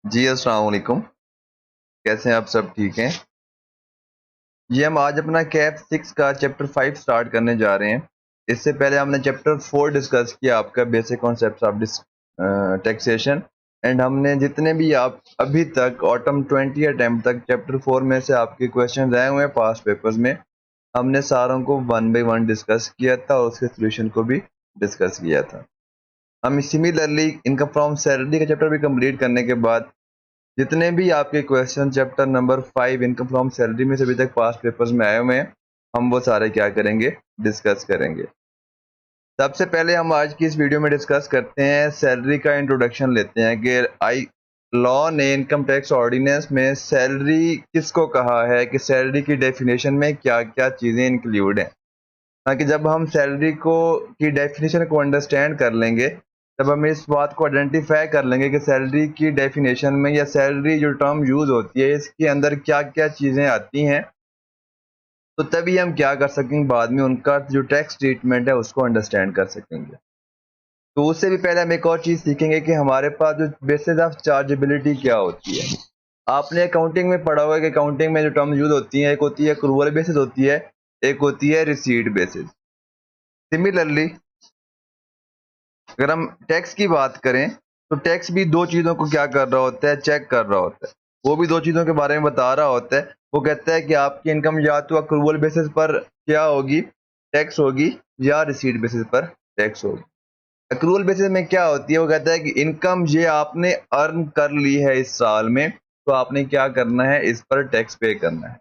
जी, अस्सलाम वालेकुम। कैसे हैं आप? सब ठीक हैं? जी, हम आज अपना कैप 6 का चैप्टर 5 स्टार्ट करने जा रहे हैं। इससे पहले हमने चैप्टर 4 डिस्कस किया, आपका basic concepts of taxation. And हमने जितने भी आप अभी तक ऑटम 20 अटेम्प्ट तक चैप्टर 4 में से आपके क्वेश्चन आए हुए हैं पास्ट पेपर्स में, हमने सारों को वन बाई वन डिस्कस किया था और उसके सोल्यूशन को भी डिस्कस किया था। हम सिमिलरली इनकम फ्रॉम सैलरी का चैप्टर भी कंप्लीट करने के बाद जितने भी आपके question chapter number 5 income from salary में से अभी तक पास्ट पेपर्स में आए हुए हैं, हम वो सारे क्या करेंगे, डिस्कस करेंगे। सबसे पहले हम आज की इस वीडियो में डिस्कस करते हैं सैलरी का इंट्रोडक्शन लेते हैं कि आई लॉ ने इनकम टैक्स ऑर्डिनेंस में सैलरी किसको कहा है, कि सैलरी की डेफिनेशन में क्या क्या चीज़ें इंक्लूड हैं। ताकि जब हम सैलरी को की डेफिनेशन को अंडरस्टैंड कर लेंगे, तब हम इस बात को आइडेंटिफाई कर लेंगे कि सैलरी की डेफिनेशन में या सैलरी जो टर्म यूज होती है इसके अंदर क्या क्या चीज़ें आती हैं, तो तभी हम क्या कर सकेंगे, बाद में उनका जो टैक्स ट्रीटमेंट है उसको अंडरस्टैंड कर सकेंगे। तो उससे भी पहले हम एक और चीज़ सीखेंगे कि हमारे पास जो बेसिस ऑफ चार्जेबिलिटी क्या होती है। आपने अकाउंटिंग में पढ़ा हुआ है कि अकाउंटिंग में जो टर्म यूज होती हैं, एक होती है एक्रूवल बेसिस होती है, एक होती है रिसीट बेसिस। सिमिलरली अगर हम टैक्स की बात करें, तो टैक्स भी दो चीज़ों को क्या कर रहा होता है, चेक कर रहा होता है। वो भी दो चीज़ों के बारे में बता रहा होता है। वो कहता है कि आपकी इनकम या तो अक्रूवल बेसिस पर क्या होगी, टैक्स होगी, या रिसीट बेसिस पर टैक्स होगी। अक्रूवल बेसिस में क्या होती है, वो कहता है कि इनकम ये आपने अर्न कर ली है इस साल में, तो आपने क्या करना है, इस पर टैक्स पे करना है।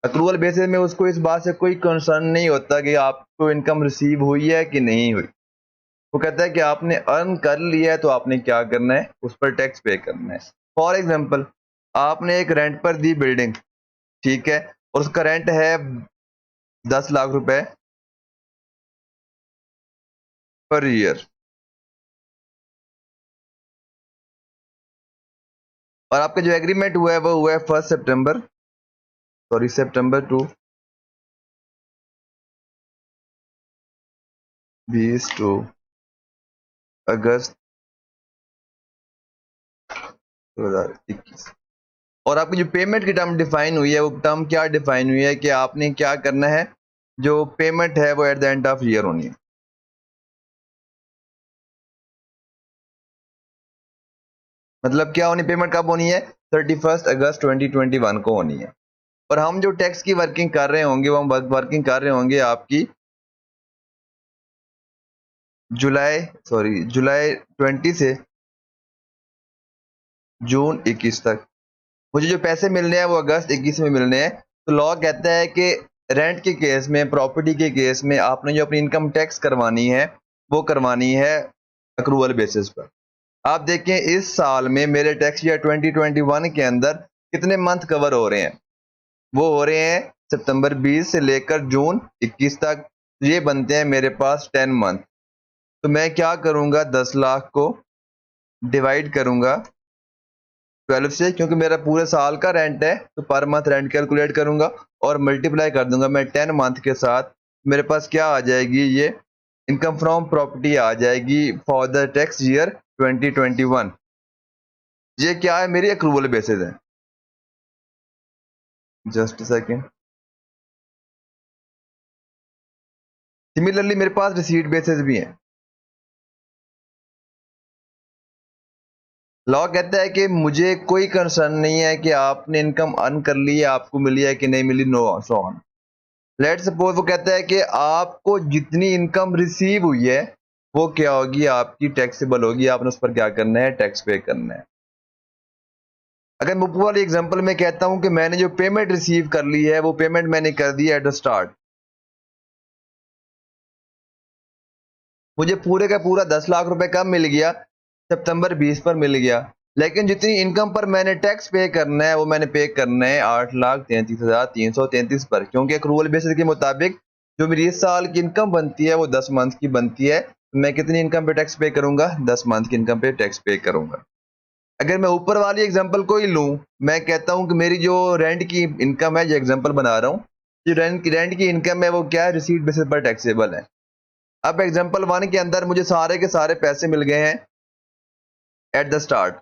अक्रूवल बेसिस में उसको इस बात से कोई कंसर्न नहीं होता कि आपको इनकम रिसीव हुई है कि नहीं हुई। वो कहता है कि आपने अर्न कर लिया है तो आपने क्या करना है, उस पर टैक्स पे करना है। फॉर एग्जाम्पल, आपने एक रेंट पर दी बिल्डिंग, ठीक है, और उसका रेंट है 10 लाख रुपए पर ईयर, और आपका जो एग्रीमेंट हुआ है वो हुआ है 1 सितंबर, सॉरी सितंबर टू 20 अगस्त 2021। और आपकी जो पेमेंट की टर्म डिफाइन हुई है, वो टर्म क्या डिफाइन हुई है कि आपने क्या करना है, जो पेमेंट है वो at the end of year होनी है। मतलब क्या होनी, पेमेंट कब होनी है, 31 अगस्त 2021 को होनी है। और हम जो टैक्स की वर्किंग कर रहे होंगे, वो हम वर्किंग कर रहे होंगे आपकी जुलाई 20 से जून 21 तक। मुझे जो पैसे मिलने हैं वो अगस्त 21 में मिलने हैं। तो लॉ कहता है कि रेंट के केस में, प्रॉपर्टी के केस में, आपने जो अपनी इनकम टैक्स करवानी है वो करवानी है अक्रूवल बेसिस पर। आप देखें इस साल में मेरे टैक्स ईयर 2021 के अंदर कितने मंथ कवर हो रहे हैं, वो हो रहे हैं सितंबर 20 से लेकर जून 21 तक। ये बनते हैं मेरे पास 10 मंथ। तो मैं क्या करूंगा, 10 लाख को डिवाइड करूंगा 12 से, क्योंकि मेरा पूरे साल का रेंट है तो पर मंथ रेंट कैलकुलेट करूंगा और मल्टीप्लाई कर दूंगा मैं 10 मंथ के साथ। मेरे पास क्या आ जाएगी, ये इनकम फ्रॉम प्रॉपर्टी आ जाएगी फॉर द टैक्स ईयर 2021। ये क्या है, मेरी अक्रूवल बेसिस है। Just second. सिमिलरली मेरे पास रिसीट बेसिस भी है। लॉ कहता है कि मुझे कोई कंसर्न नहीं है कि आपने इनकम अर्न कर ली है, आपको मिली है कि नहीं मिली, no so on. Let suppose वो कहता है कि आपको जितनी इनकम रिसीव हुई है वो क्या होगी, आपकी टैक्सेबल होगी, आपने उस पर क्या करना है, टैक्स पे करना है। अगर मैं ऊपर वाली एग्जांपल में कहता हूं कि मैंने जो पेमेंट रिसीव कर ली है वो पेमेंट मैंने कर दी है एट द स्टार्ट, मुझे पूरे का पूरा 10 लाख रुपए कब मिल गया, सितंबर 20 पर मिल गया। लेकिन जितनी इनकम पर मैंने टैक्स पे करना है वो मैंने पे करना है 8,33,333 पर, क्योंकि एक्रूवल बेसिस के मुताबिक जो मेरी इस साल की इनकम बनती है वो 10 मंथ की बनती है। मैं कितनी इनकम पे टैक्स पे करूंगा, 10 मंथ की इनकम पे टैक्स पे करूंगा। अगर मैं ऊपर वाली एग्जांपल को ही लूं, मैं कहता हूं कि मेरी जो रेंट की इनकम है, जो एग्जांपल बना रहा हूं, जो रेंट की इनकम है वो क्या है, रिसीट बेसिस पर टैक्सेबल है। अब एग्जांपल 1 के अंदर मुझे सारे के सारे पैसे मिल गए हैं एट द स्टार्ट,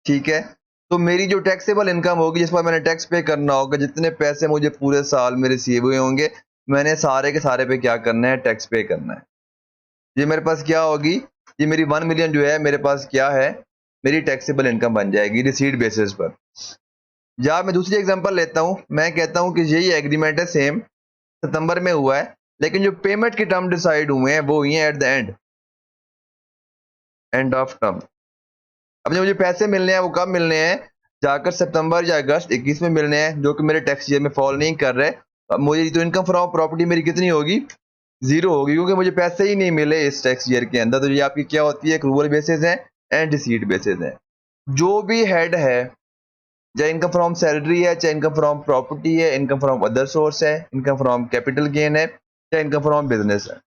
ठीक है। तो मेरी जो टैक्सेबल इनकम होगी जिस पर मैंने टैक्स पे करना होगा, जितने पैसे मुझे पूरे साल में रिसीव हुए होंगे, मैंने सारे के सारे पे क्या करना है, टैक्स पे करना है। ये मेरे पास क्या होगी, ये मेरी 1 मिलियन जो है मेरे पास क्या है, मेरी टैक्सेबल इनकम बन जाएगी रिसीट बेसिस पर। या मैं दूसरी एग्जांपल लेता हूं, मैं कहता हूं कि यही एग्रीमेंट है, सेम सितंबर में हुआ है, लेकिन जो पेमेंट के टर्म डिसाइड हुए हैं वो हुई है at the end of term. अब जो मुझे पैसे मिलने हैं वो कब मिलने हैं, जाकर सितंबर या अगस्त 21 में मिलने हैं, जो कि मेरे टैक्स ईयर में फॉल नहीं कर रहे। अब मुझे तो इनकम फ्रॉम प्रॉपर्टी मेरी कितनी होगी, जीरो होगी, क्योंकि मुझे पैसे ही नहीं मिले इस टैक्स ईयर के अंदर। तो ये आपकी क्या होती है, एक्रूवल बेसिस है एंड रिसीट बेसिस है। जो भी हेड है, चाहे इनकम फ्रॉम सैलरी है, चाहे इनकम फ्रॉम प्रॉपर्टी है, इनकम फ्रॉम अदर सोर्स है, इनकम फ्रॉम कैपिटल गेन है, चाहे इनकम फ्रॉम बिजनेस है,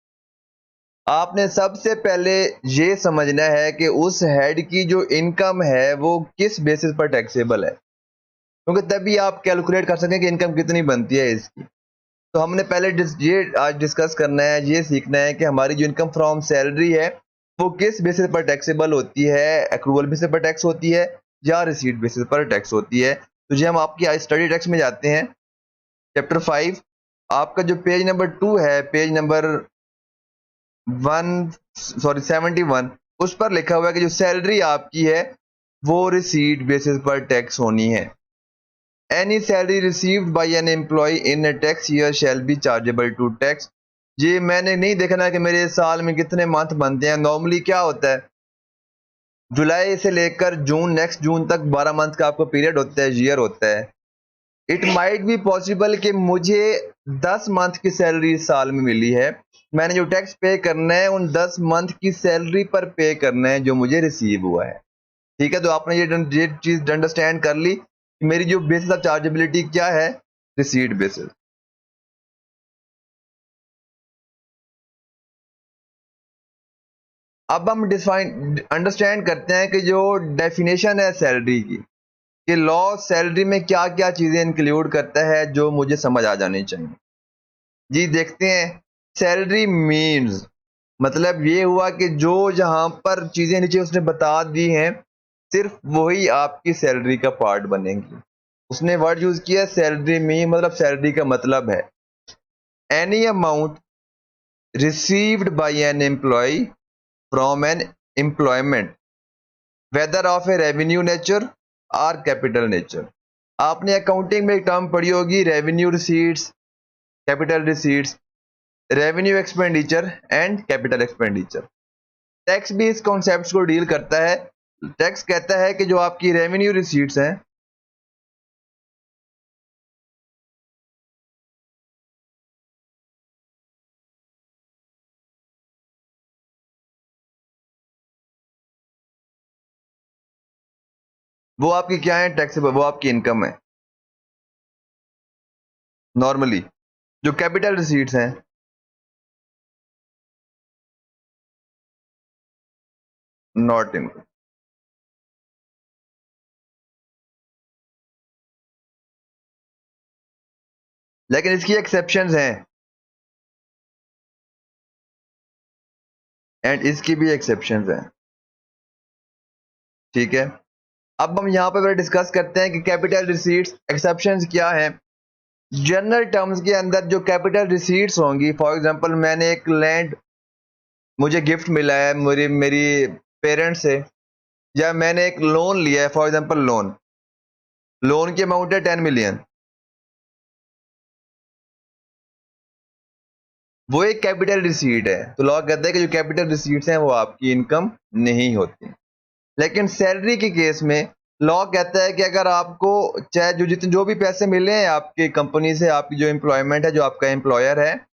आपने सबसे पहले ये समझना है कि उस हेड की जो इनकम है वो किस बेसिस पर टैक्सेबल है, क्योंकि तभी आप कैलकुलेट कर सकें कि इनकम कितनी बनती है इसकी। तो हमने पहले ये आज डिस्कस करना है, ये सीखना है कि हमारी जो इनकम फ्रॉम सैलरी है वो किस बेसिस पर टैक्सेबल होती है, एक्रूवल बेसिस पर टैक्स होती है या रिसीट बेसिस पर टैक्स होती है। तो ये हम आपकी आज स्टडी टैक्स में जाते हैं, चैप्टर 5, आपका जो पेज नंबर 2 है, पेज नंबर 71, उस पर लिखा हुआ है कि जो सैलरी आपकी है वो रिसीट बेसिस पर टैक्स होनी है। Any salary received by an employ in a tax year shall be chargeable to tax. ये मैंने नहीं देखना कि मेरे साल में कितने मंथ बनते हैं। नॉर्मली क्या होता है, जुलाई से लेकर जून, नेक्स्ट जून तक 12 मंथ का आपको पीरियड होता है, ईयर होता है। इट माइट बी पॉसिबल कि मुझे 10 मंथ की सैलरी इस साल में मिली है, मैंने जो टैक्स पे करना है उन 10 मंथ की सैलरी पर पे करना है जो मुझे रिसीव हुआ है। ठीक है, तो आपने ये चीज अंडरस्टैंड कर ली कि मेरी जो बेसिस ऑफ चार्जेबिलिटी क्या है, रिसीट बेसिस। अब हम डिफाइन अंडरस्टैंड करते हैं कि जो डेफिनेशन है सैलरी की, कि लॉ सैलरी में क्या क्या चीजें इंक्लूड करता है जो मुझे समझ आ जानी चाहिए। जी देखते हैं, सैलरी मीन्स मतलब ये हुआ कि जो जहां पर चीजें नीचे उसने बता दी हैं सिर्फ वही आपकी सैलरी का पार्ट बनेंगी। उसने वर्ड यूज किया सैलरी मीन, मतलब सैलरी का मतलब है any amount received by an employ from an employment whether of a revenue nature और कैपिटल नेचर। आपने अकाउंटिंग में एक टर्म पढ़ी होगी, revenue receipts, capital receipts, revenue expenditure and capital expenditure. Tax भी इस कॉन्सेप्ट को डील करता है। टैक्स कहता है कि जो आपकी रेवेन्यू रिसीट्स हैं, वो आपकी क्या है, टैक्सेबल, वो आपकी इनकम है नॉर्मली। जो कैपिटल रिसीट्स हैं, नॉट इनकम। लेकिन इसकी एक्सेप्शंस हैं एंड इसकी भी एक्सेप्शंस हैं। ठीक है, अब हम यहाँ पर डिस्कस करते हैं कि कैपिटल रिसीट्स एक्सेप्शंस क्या है। जनरल टर्म्स के अंदर जो कैपिटल रिसीट्स होंगी, फॉर एग्जांपल मैंने एक लैंड, मुझे गिफ्ट मिला है मेरी मेरी पेरेंट्स से, या मैंने एक लोन लिया है, फॉर एग्जांपल लोन, लोन की अमाउंट है 10 मिलियन, वो एक कैपिटल रिसीट है। तो लॉ कहता है कि जो कैपिटल रिसीट्स हैं वो आपकी इनकम नहीं होती। लेकिन सैलरी के केस में लॉ कहता है कि अगर आपको चाहे जो भी पैसे मिले हैं आपकी कंपनी से, आपकी जो एम्प्लॉयमेंट है, जो आपका एम्प्लॉयर है,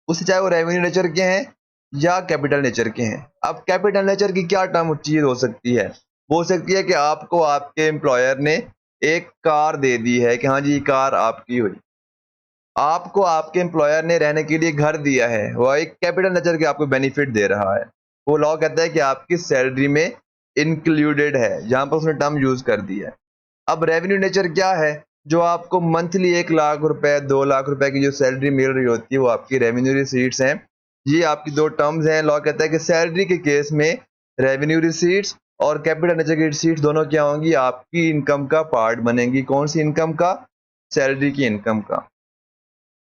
उससे चाहे वो रेवेन्यू नेचर के हैं या कैपिटल नेचर के हैं। अब कैपिटल नेचर की क्या टर्म चीज हो सकती है, वो हो सकती है कि आपको आपके एम्प्लॉयर ने एक कार दे दी है कि हाँ जी ये कार आपकी हुई, आपको आपके एम्प्लॉयर ने रहने के लिए घर दिया है, वो एक कैपिटल नेचर के आपको बेनिफिट दे रहा है। वो लॉ कहता है कि आपकी सैलरी में इंक्लूडेड है, जहां पर उसने टर्म यूज कर दी है। अब रेवेन्यू नेचर क्या है, जो आपको मंथली 1 लाख रुपए 2 लाख रुपए की जो सैलरी मिल रही होती है वो आपकी रेवेन्यू रिसीट्स हैं। ये आपकी दो टर्म्स हैं। लॉ कहता है कि सैलरी के केस में रेवेन्यू रिसीट्स और कैपिटल नेचर की रिसीट्स दोनों क्या होंगी, आपकी इनकम का पार्ट बनेंगी। कौन सी इनकम का, सैलरी की इनकम का।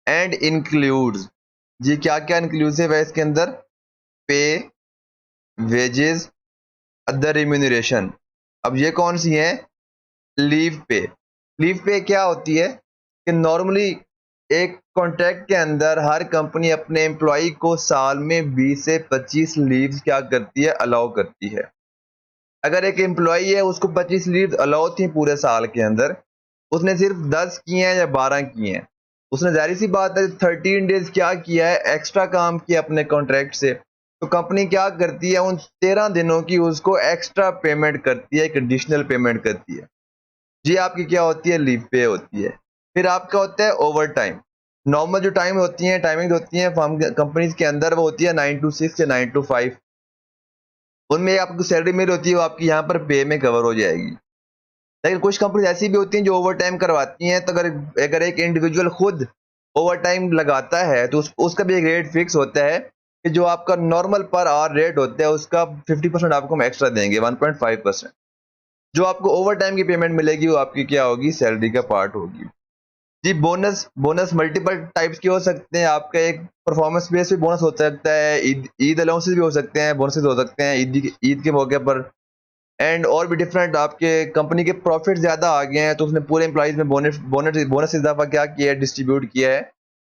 एंड इंक्लूड्स, जी क्या क्या इंक्लूसिव है इसके अंदर, पे, वेजेस, अदर रिम्यूनरेशन। अब ये कौन सी है, लीव पे। लीव पे क्या होती है कि नॉर्मली एक कॉन्ट्रैक्ट के अंदर हर कंपनी अपने एम्प्लॉय को साल में 20 से 25 लीव्स क्या करती है, अलाउ करती है। अगर एक एम्प्लॉय है उसको 25 लीव अलाउ थी पूरे साल के अंदर, उसने सिर्फ 10 किए हैं या 12 किए हैं, उसने जाहिर सी बात है 13 डेज क्या किया है, एक्स्ट्रा काम किया अपने कॉन्ट्रैक्ट से, तो कंपनी क्या करती है उन 13 दिनों की उसको एक्स्ट्रा पेमेंट करती है, एक एडिशनल पेमेंट करती है। जी आपकी क्या होती है, लीव पे होती है। फिर आपका होता है ओवर टाइम। नॉर्मल जो टाइम होती है, टाइमिंग होती है फर्म कंपनीज के अंदर, वो होती है 9 to 6 या 9 to 5। उनमें आपको सैलरी मिल होती है, वो आपकी यहाँ पर पे में कवर हो जाएगी। लेकिन कुछ कंपनी ऐसी भी होती हैं जो ओवर टाइम करवाती हैं, तो अगर अगर एक इंडिविजुअल खुद ओवर टाइम लगाता है तो उसका भी एक रेट फिक्स होता है कि जो आपका नॉर्मल पर आवर रेट होता है उसका 50% आपको हम एक्स्ट्रा देंगे, 1.5%। जो आपको ओवर टाइम की पेमेंट मिलेगी वो आपकी क्या होगी, सैलरी का पार्ट होगी। जी बोनस, बोनस मल्टीपल टाइप्स के हो सकते हैं। आपका एक परफॉर्मेंस बेस भी बोनस हो सकता है, ईद अलाउंसेस भी हो सकते हैं, बोनसेस हो सकते हैं ईद के मौके पर। एंड और भी डिफरेंट, आपके कंपनी के प्रॉफिट ज्यादा आ गए हैं तो उसने पूरे एम्प्लॉइज में बोनस बोनस बोनस इजाफा क्या किया है, डिस्ट्रीब्यूट किया है।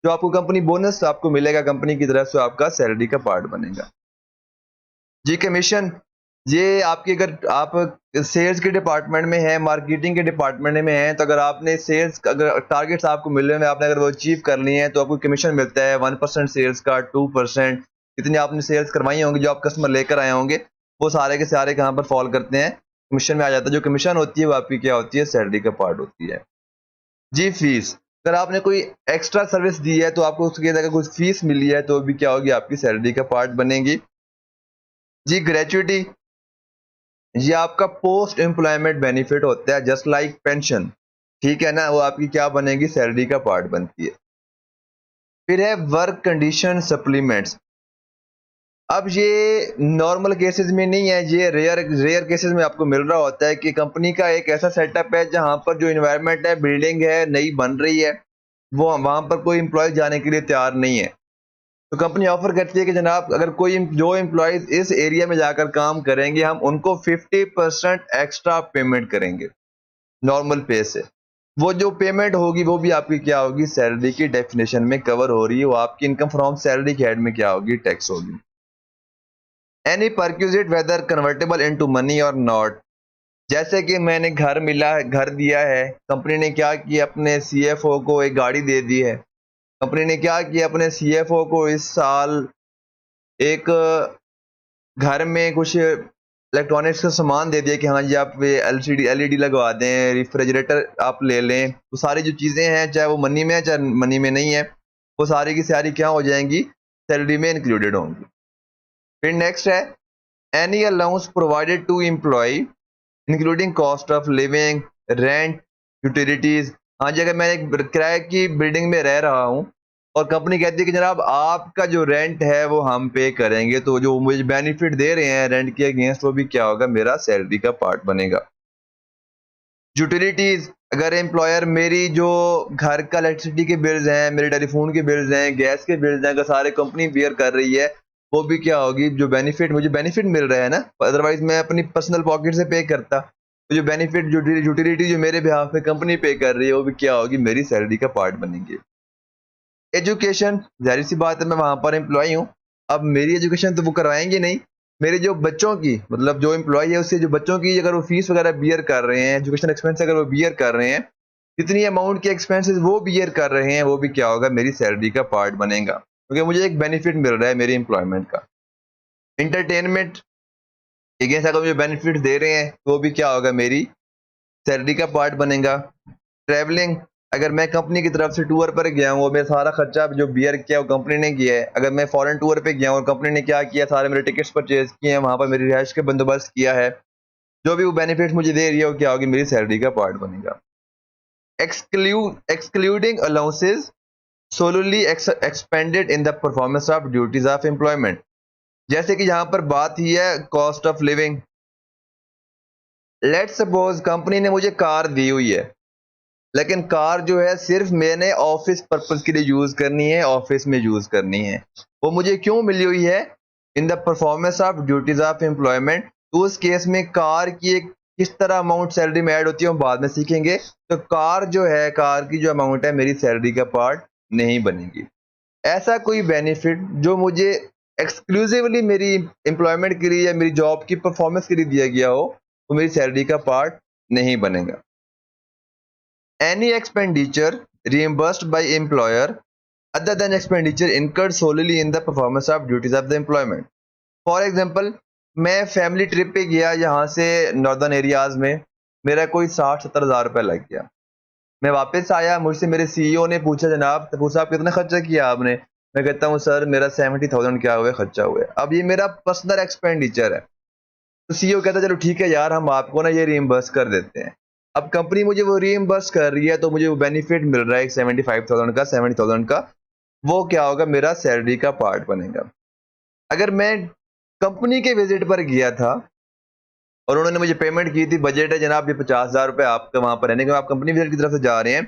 जो आपको कंपनी बोनस आपको मिलेगा कंपनी की तरफ से, आपका सैलरी का पार्ट बनेगा। जी कमीशन, ये आपकी अगर आप सेल्स के डिपार्टमेंट में है, मार्केटिंग के डिपार्टमेंट में है, तो अगर आपने सेल्स अगर टारगेट्स आपको मिल रहे हैं, आपने अगर वो अचीव कर लिए हैं तो आपको कमीशन मिलता है 1% सेल्स का, 2%। जितनी आपने सेल्स करवाई होंगी, जो आप कस्टमर लेकर आए होंगे, वो सारे के सारे कहाँ पर फॉल करते हैं, कमीशन में आ जाता है। जो कमीशन होती है वो आपकी क्या होती है, सैलरी का पार्ट होती है। जी फीस, अगर आपने कोई एक्स्ट्रा सर्विस दी है तो आपको उसकी अगर कुछ फीस मिली है तो भी क्या होगी, आपकी सैलरी का पार्ट बनेगी। जी ग्रेचुइटी, ये आपका पोस्ट एम्प्लॉयमेंट बेनिफिट होता है, जस्ट लाइक पेंशन, ठीक है ना, वो आपकी क्या बनेगी, सैलरी का पार्ट बनती है। फिर है वर्क कंडीशन सप्लीमेंट्स। अब ये नॉर्मल केसेस में नहीं है, ये रेयर रेयर केसेस में आपको मिल रहा होता है कि कंपनी का एक ऐसा सेटअप है जहां पर जो इन्वायरमेंट है, बिल्डिंग है नई बन रही है, वो वहां पर कोई एम्प्लॉय जाने के लिए तैयार नहीं है, तो कंपनी ऑफर करती है कि जनाब अगर कोई जो एम्प्लॉयज इस एरिया में जाकर काम करेंगे, हम उनको 50% एक्स्ट्रा पेमेंट करेंगे नॉर्मल पे से। वो जो पेमेंट होगी वो भी आपकी क्या होगी, सैलरी की डेफिनेशन में कवर हो रही है, वो आपकी इनकम फ्रॉम सैलरी के हेड में क्या होगी, टैक्स होगी। Any perquisite whether convertible into money और नॉट, जैसे कि मैंने घर मिला है, घर दिया है, कंपनी ने क्या किया, अपने सीएफओ को एक गाड़ी दे दी है। कंपनी ने क्या किया, अपने सीएफओ को इस साल एक घर में कुछ इलेक्ट्रॉनिक्स का सामान दे दिया कि हाँ जी आप एलसीडी एलईडी लगवा दें, रेफ्रिजरेटर आप ले लें। तो सारी जो चीज़ें हैं, चाहे वो मनी में है चाहे मनी में नहीं है, वो सारी की सारी क्या हो जाएंगी, सैलरी में इंक्लूडेड होंगी। फिर नेक्स्ट है any allowance provided to employ including cost of living, rent, utilities. हाँ जी, अगर मैं एक किराए की बिल्डिंग में रह रहा हूँ और कंपनी कहती है कि जनाब आपका जो रेंट है वो हम पे करेंगे, तो जो मुझे बेनिफिट दे रहे हैं रेंट के अगेंस्ट, वो भी क्या होगा, मेरा सैलरी का पार्ट बनेगा। यूटिलिटीज, अगर एम्प्लॉयर मेरी जो घर का इलेक्ट्रिसिटी के बिल्स हैं, मेरे टेलीफोन के बिल्स हैं, गैस के बिल्स हैं, अगर सारे कंपनी बियर कर रही है, वो भी क्या होगी, जो बेनिफिट मुझे बेनिफिट मिल रहा है ना, अदरवाइज मैं अपनी पर्सनल पॉकेट से पे करता, तो जो बेनिफिट जो यूटिलिटी जो मेरे बिहाफ पे कंपनी पे कर रही है, वो भी क्या होगी, मेरी सैलरी का पार्ट बनेंगे। एजुकेशन, जाहिर सी बात है मैं वहां पर एम्प्लॉय हूँ, अब मेरी एजुकेशन तो वो करवाएंगे नहीं, मेरे जो बच्चों की, मतलब जो एम्प्लॉय है उससे जो बच्चों की अगर वो फीस वगैरह बियर कर रहे हैं, एजुकेशन एक्सपेंस अगर वो बियर कर रहे हैं, जितनी अमाउंट के एक्सपेंसेस वो बियर कर रहे हैं, वो भी क्या होगा, मेरी सैलरी का पार्ट बनेगा, क्योंकि मुझे एक बेनिफिट मिल रहा है मेरी एम्प्लॉयमेंट का। इंटरटेनमेंट, अगेंस्ट अगर मुझे बेनिफिट दे रहे हैं, तो वो भी क्या होगा, मेरी सैलरी का पार्ट बनेगा। ट्रैवलिंग, अगर मैं कंपनी की तरफ से टूर पर गया हूँ, वो मेरा सारा खर्चा जो बियर किया वो कंपनी ने किया है। अगर मैं फॉरेन टूर पे गया हूँ और कंपनी ने क्या किया, सारे मेरे टिकट्स परचेज किए हैं, वहां पर मेरी रिहाइश के बंदोबस्त किया है, जो भी वो बेनिफिट मुझे दे रही है वो क्या होगी, मेरी सैलरी का पार्ट बनेगा। Excluding allowances solely expanded in the performance of duties of employment, जैसे कि यहाँ पर बात ही है cost of living, let's suppose company ने मुझे कार दी हुई है, लेकिन कार जो है सिर्फ मैंने ऑफिस पर्पज के लिए यूज करनी है, ऑफिस में यूज करनी है। वो मुझे क्यों मिली हुई है? In the performance of duties of employment. तो उस केस में कार की एक किस तरह अमाउंट सैलरी में ऐड होती है हम बाद में सीखेंगे। तो कार जो है, कार की जो अमाउंट है मेरी सैलरी का पार्ट नहीं बनेगी। ऐसा कोई बेनिफिट जो मुझे एक्सक्लूसिवली मेरी एम्प्लॉयमेंट के लिए या मेरी जॉब की परफॉर्मेंस के लिए दिया गया हो, तो मेरी सैलरी का पार्ट नहीं बनेगा। Any expenditure reimbursed by employer other than expenditure incurred solely in the performance of duties of the employment. For example, मैं फैमिली ट्रिप पे गया यहाँ से नॉर्दर्न एरियाज में, मेरा कोई 60-70 हज़ार रुपये लग गया। मैं वापस आया, मुझसे मेरे सीईओ ने पूछा, जनाब तबूर साहब कितना खर्चा किया आपने? मैं कहता हूँ सर मेरा 70,000 क्या हुआ खर्चा हुआ है। अब ये मेरा पर्सनल एक्सपेंडिचर है। तो सीईओ कहता है चलो ठीक है यार, हम आपको ना ये रीइंबर्स कर देते हैं। अब कंपनी मुझे वो रीइंबर्स कर रही है, तो मुझे वो बेनिफिट मिल रहा है 75,000 का, 70,000 का। वो क्या होगा? मेरा सैलरी का पार्ट बनेगा। अगर मैं कंपनी के विजिट पर गया था और उन्होंने मुझे पेमेंट की थी, बजट है जनाब ये 50,000 रुपये आपका वहां पर रहने के, आप कंपनी विजिट की तरफ से जा रहे हैं।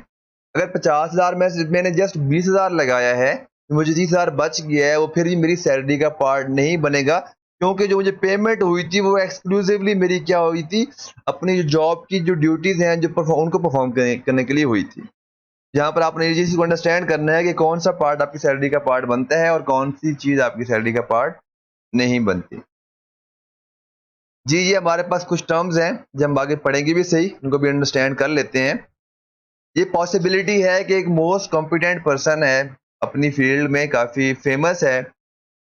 अगर 50,000 में से मैंने जस्ट 20,000 लगाया है, तो मुझे 30,000 बच गया है, वो फिर भी मेरी सैलरी का पार्ट नहीं बनेगा, क्योंकि जो मुझे पेमेंट हुई थी वो एक्सक्लूसिवली मेरी क्या हुई थी? अपनी जो जॉब की जो ड्यूटीज हैं जो उनको परफॉर्म करने के लिए हुई थी। यहाँ पर आपने ये चीज को अंडरस्टैंड करना है कि कौन सा पार्ट आपकी सैलरी का पार्ट बनता है और कौन सी चीज आपकी सैलरी का पार्ट नहीं बनती। जी ये हमारे पास कुछ टर्म्स हैं जो हम आगे पढ़ेंगे भी सही, उनको भी अंडरस्टैंड कर लेते हैं। ये पॉसिबिलिटी है कि एक मोस्ट कॉम्पिटेंट पर्सन है, अपनी फील्ड में काफ़ी फेमस है,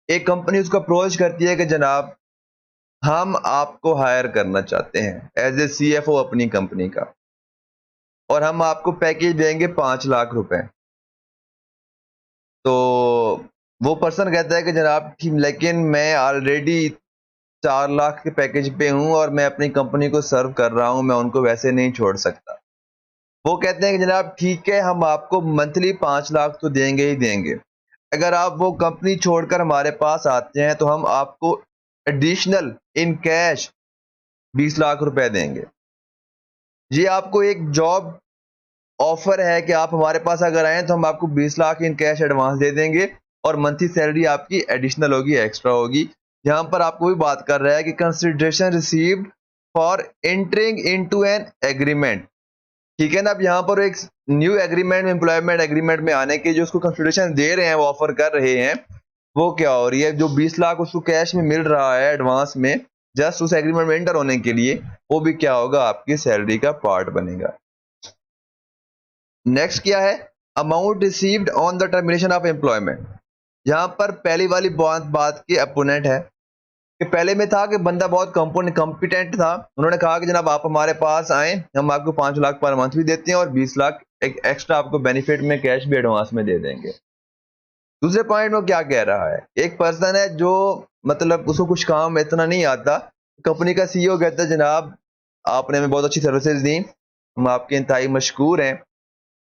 एक कंपनी उसको अप्रोच करती है कि जनाब हम आपको हायर करना चाहते हैं एज ए सीएफओ अपनी कंपनी का, और हम आपको पैकेज देंगे 5 लाख रुपए। तो वो पर्सन कहता है कि जनाब ठीक, लेकिन मैं ऑलरेडी 4 लाख के पैकेज पे हूँ और मैं अपनी कंपनी को सर्व कर रहा हूँ, मैं उनको वैसे नहीं छोड़ सकता। वो कहते हैं कि जनाब ठीक है, हम आपको मंथली 5 लाख तो देंगे ही देंगे। अगर आप वो कंपनी छोड़कर हमारे पास आते हैं तो हम आपको एडिशनल इन कैश 20 लाख रुपए देंगे। ये आपको एक जॉब ऑफर है कि आप हमारे पास अगर आए तो हम आपको 20 लाख इन कैश एडवांस दे देंगे और मंथली सैलरी आपकी एडिशनल होगी, एक्स्ट्रा होगी। यहाँ पर आपको भी बात कर रहा है कि consideration received for entering into an agreement. ठीक है ना। अब यहाँ पर एक न्यू एग्रीमेंट, एम्प्लॉयमेंट एग्रीमेंट में आने के जो उसको कंसिडरेशन दे रहे हैं, वो ऑफर कर रहे हैं, वो क्या हो रही है? जो 20 लाख उसको कैश में मिल रहा है एडवांस में, जस्ट उस एग्रीमेंट में एंटर होने के लिए, वो भी क्या होगा? आपकी सैलरी का पार्ट बनेगा। नेक्स्ट क्या है? Amount received on the termination of employment. यहाँ पर पहली वाली बात की अपोनेंट है कि पहले में था कि बंदा बहुत कॉम्पिटेंट था, उन्होंने कहा कि जनाब आप हमारे पास आए, हम आपको 5 लाख पर मंथ भी देते हैं और 20 लाख एक एक्स्ट्रा आपको बेनिफिट में कैश भी एडवांस में दे देंगे। दूसरे पॉइंट में क्या कह रहा है? एक पर्सन है जो मतलब उसको कुछ काम इतना नहीं आता, कंपनी का सीईओ कहता है जनाब आपने हमें बहुत अच्छी सर्विसेज दी, हम आपके इंतहाई मशकूर हैं,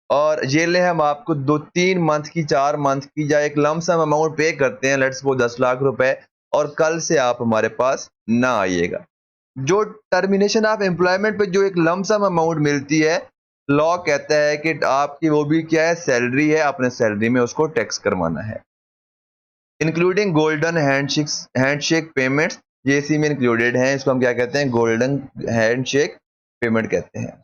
और ये ले हम आपको 2-3 मंथ की, 4 मंथ की या एक लमसम अमाउंट पे करते हैं, लेट्स वो 10 लाख रुपए, और कल से आप हमारे पास ना आइएगा। जो टर्मिनेशन ऑफ एम्प्लॉयमेंट पे जो एक लमसम अमाउंट मिलती है, लॉ कहता है कि आपकी वो भी क्या है? सैलरी है, अपने सैलरी में उसको टैक्स करवाना है। इंक्लूडिंग गोल्डन हैंडशेक पेमेंट्स, ये इसी में इंक्लूडेड हैं। इसको हम क्या कहते हैं? गोल्डन हैंडशेक पेमेंट कहते हैं।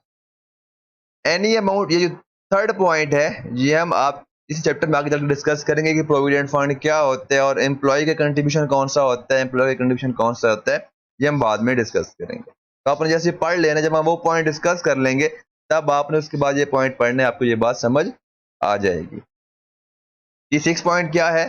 एनी अमाउंट, ये जो थर्ड पॉइंट है, ये हम आप इस चैप्टर में आगे चलकर डिस्कस करेंगे कि प्रोविडेंट फंड क्या होता है और एम्प्लॉय का कंट्रीब्यूशन कौन सा होता है, एम्प्लॉय का कंट्रीब्यूशन कौन सा होता है, ये हम बाद में डिस्कस करेंगे। तो आपने जैसे पढ़ लेना, जब हम वो पॉइंट डिस्कस कर लेंगे तब आपने उसके बाद ये पॉइंट पढ़ने, आपको ये बात समझ आ जाएगी। ये 6 पॉइंट क्या है?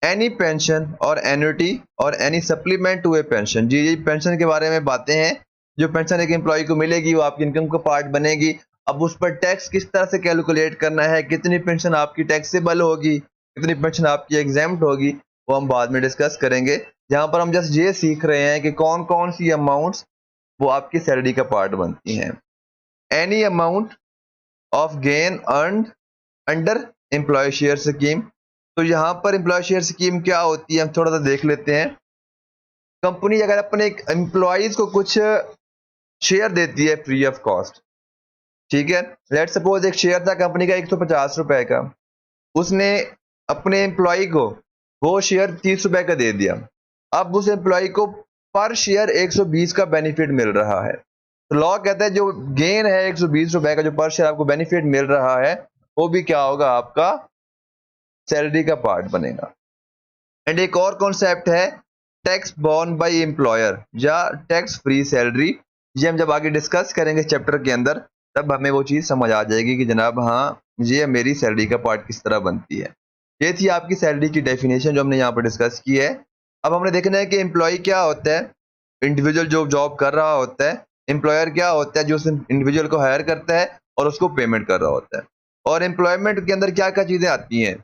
एनी पेंशन और एन्युटी और any supplement to a pension. जी ये पेंशन के बारे में बातें हैं। जो पेंशन एक एम्प्लॉय को मिलेगी वो आपकी इनकम का पार्ट बनेगी। अब उस पर टैक्स किस तरह से कैलकुलेट करना है, कितनी पेंशन आपकी टैक्सेबल होगी, कितनी पेंशन आपकी एग्जेम्प्ट होगी, वो हम बाद में डिस्कस करेंगे। यहाँ पर हम जस्ट ये सीख रहे हैं कि कौन कौन सी अमाउंट्स वो आपकी सैलरी का पार्ट बनती हैं। Any amount of gain earned under employ share scheme. तो यहाँ पर एम्प्लॉय शेयर स्कीम क्या होती है, हम थोड़ा सा देख लेते हैं। कंपनी अगर अपने एम्प्लॉयज को कुछ शेयर देती है फ्री ऑफ कॉस्ट। ठीक है, लेट सपोज एक शेयर था कंपनी का 150 रुपए का, उसने अपने एम्प्लॉय को वो शेयर 30 रुपए का दे दिया। अब उस एम्प्लॉय को पर शेयर 120 का बेनिफिट मिल रहा है। तो लॉ कहता है जो गेन है 120 रुपए का, जो पर शेयर आपको बेनिफिट मिल रहा है, वो भी क्या होगा, आपका सैलरी का पार्ट बनेगा। एंड एक और कॉन्सेप्ट है टैक्स बॉर्न बाय एम्प्लॉयर या टैक्स फ्री सैलरी। ये हम जब आगे डिस्कस करेंगे चैप्टर के अंदर, तब हमें वो चीज़ समझ आ जाएगी कि जनाब हाँ, ये मेरी सैलरी का पार्ट किस तरह बनती है। ये थी आपकी सैलरी की डेफिनेशन जो हमने यहाँ पर डिस्कस की है। अब हमने देखना है कि एम्प्लॉय क्या होता है, इंडिविजुअल जो जॉब कर रहा होता है। एम्प्लॉयर क्या होता है, जो उस इंडिविजुअल को हायर करता है और उसको पेमेंट कर रहा होता है। और एम्प्लॉयमेंट के अंदर क्या क्या चीज़ें आती हैं,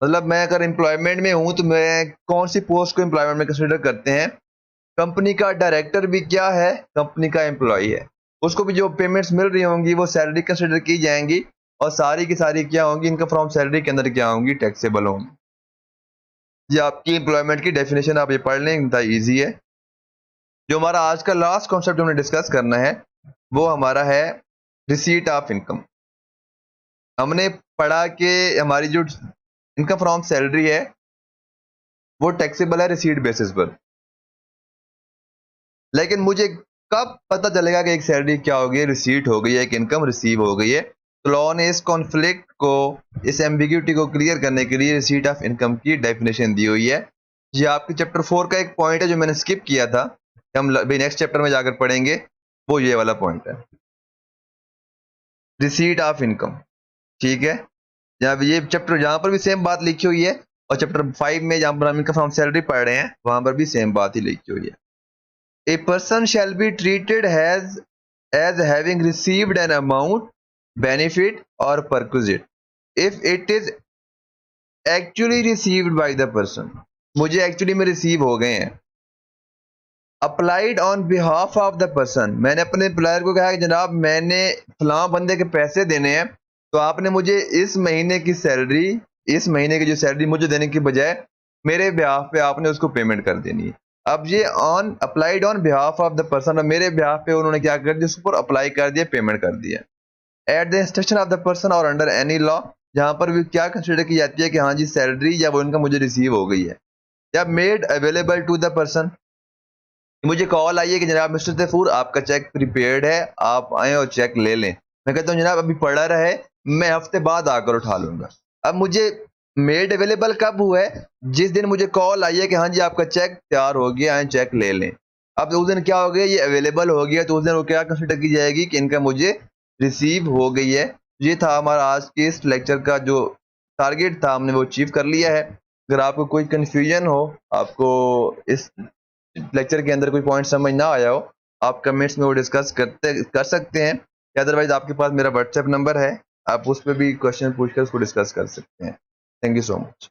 मतलब मैं अगर एम्प्लॉयमेंट में हूं तो मैं कौन सी पोस्ट को एम्प्लॉयमेंट में कंसिडर करते हैं। कंपनी का डायरेक्टर भी क्या है, कंपनी का एम्प्लॉय है, उसको भी जो पेमेंट्स मिल रही होंगी वो सैलरी कंसिडर की जाएंगी, और सारी की सारी क्या होंगी, इनकम फ्रॉम सैलरी के अंदर क्या होंगी, टैक्सेबल होंगी। ये आपकी एम्प्लॉयमेंट की डेफिनेशन, आप ये पढ़ लें, इतना ईजी है। जो हमारा आज का लास्ट कॉन्सेप्ट हमने डिस्कस करना है वो हमारा है रिसीट ऑफ इनकम। हमने पढ़ा कि हमारी जो इनकम फ्रॉम सैलरी है वो टैक्सेबल है रिसीट बेसिस पर। लेकिन मुझे कब पता चलेगा कि एक सैलरी क्या हो गई, रिसीट हो गई है, एक इनकम रिसीव हो गई है? तो लॉ ने इस कॉन्फ्लिक्ट को, इस एम्बिग्यूटी को क्लियर करने के लिए रिसीट ऑफ इनकम की डेफिनेशन दी हुई है। ये आपके चैप्टर 4 का एक पॉइंट है जो मैंने स्किप किया था, हम नेक्स्ट चैप्टर में जाकर पढ़ेंगे, वो ये वाला पॉइंट है, रिसीट ऑफ इनकम। ठीक है, जहाँ ये चैप्टर जहां पर भी सेम बात लिखी हुई है, और चैप्टर 5 में जहां पर हम इनकम फ्रॉम सैलरी पढ़ रहे हैं वहां पर भी सेम बात ही लिखी हुई है। A person shall be treated as having received an amount, benefit or perquisite if it is actually received by the person। मुझे एक्चुअली में रिसीव हो गए हैं। Applied on behalf of the person, मैंने अपने एम्प्लॉयर को कहा कि जनाब मैंने फलां बंदे के पैसे देने हैं, तो आपने मुझे इस महीने की सैलरी, इस महीने की जो सैलरी मुझे देने की बजाय मेरे बिहाफ पे आपने उसको पेमेंट कर देनी है। अब ये on applied on behalf of the person, और मेरे बिहाफ पे उन्होंने क्या कर दिया, उसके ऊपर अप्लाई कर दिया, पेमेंट कर दिया। At the instruction of the person और अंडर एनी लॉ, जहां पर भी क्या कंसिडर की जाती है कि हाँ जी सैलरी या वो इनकम मुझे रिसीव हो गई है। या made available to the person, मुझे कॉल आई है कि जनाब मिस्टर तैफूर आपका चेक प्रीपेड है, आप आए और चेक ले लें। मैं कहता हूँ जनाब अभी पड़ा रहे, मैं हफ्ते बाद आकर उठा लूंगा। अब मुझे मेड अवेलेबल कब हुआ है, जिस दिन मुझे कॉल आई है कि हाँ जी आपका चेक तैयार हो गया, आए चेक ले लें। अब उस दिन क्या हो गया, ये अवेलेबल हो गया, तो उस दिन वो क्या कंसिडर की जाएगी कि इनका मुझे रिसीव हो गई है। ये था हमारा आज के इस लेक्चर का जो टारगेट था, हमने वो अचीव कर लिया है। अगर आपको कोई कंफ्यूजन हो, आपको इस लेक्चर के अंदर कोई पॉइंट समझ ना आया हो, आप कमेंट्स में वो डिस्कस कर सकते हैं, या अदरवाइज आपके पास मेरा व्हाट्सएप नंबर है, आप उस पर भी क्वेश्चन पूछकर उसको डिस्कस कर सकते हैं। Thank you so much.